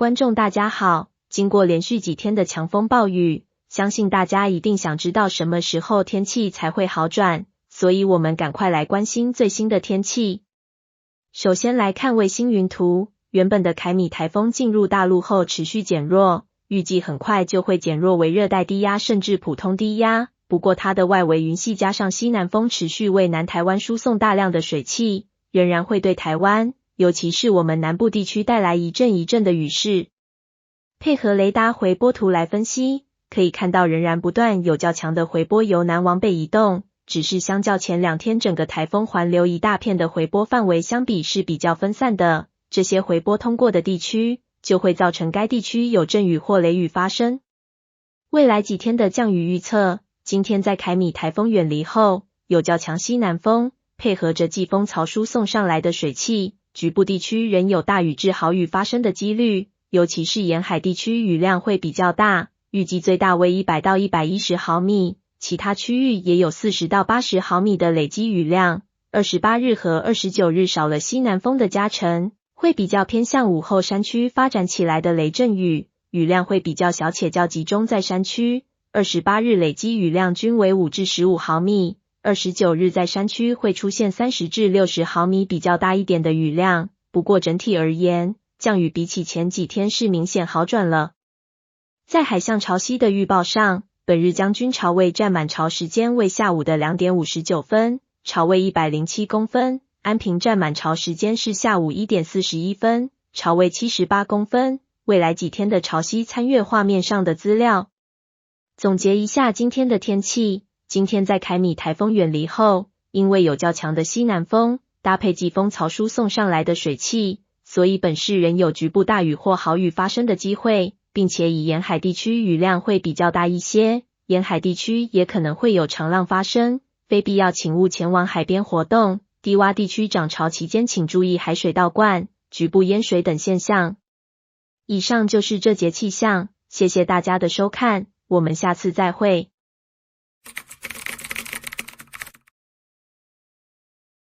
观众大家好，经过连续几天的强风暴雨，相信大家一定想知道什么时候天气才会好转，所以我们赶快来关心最新的天气。首先来看卫星云图，原本的凯米台风进入大陆后持续减弱，预计很快就会减弱为热带低压甚至普通低压，不过它的外围云系加上西南风持续为南台湾输送大量的水汽，仍然会对台湾尤其是我们南部地区带来一阵一阵的雨势。配合雷达回波图来分析，可以看到仍然不断有较强的回波由南往北移动，只是相较前2天整个台风环流一大片的回波范围相比是比较分散的，这些回波通过的地区就会造成该地区有阵雨或雷雨发生。未来几天的降雨预测，今天在凯米台风远离后，有较强西南风，配合着季风槽输送上来的水汽，局部地区仍有大雨至豪雨发生的几率，尤其是沿海地区雨量会比较大，预计最大为100到110毫米，其他区域也有40到80毫米的累积雨量。28日和29日少了西南风的加成，会比较偏向午后山区发展起来的雷阵雨，雨量会比较小且较集中在山区。28日累积雨量均为5至15毫米。29日在山区会出现30至60毫米比较大一点的雨量，不过整体而言，降雨比起前几天是明显好转了。在海象潮汐的预报上，本日将军潮位占满潮时间为下午的2点59分，潮位107公分，安平占满潮时间是下午1点41分，潮位78公分。未来几天的潮汐参阅画面上的资料。总结一下今天的天气，今天在凯米台风远离后，因为有较强的西南风，搭配季风槽输送上来的水汽，所以本市仍有局部大雨或豪雨发生的机会，并且以沿海地区雨量会比较大一些，沿海地区也可能会有长浪发生，非必要请勿前往海边活动，低洼地区涨潮期间请注意海水倒灌、局部淹水等现象。以上就是这节气象，谢谢大家的收看，我们下次再会。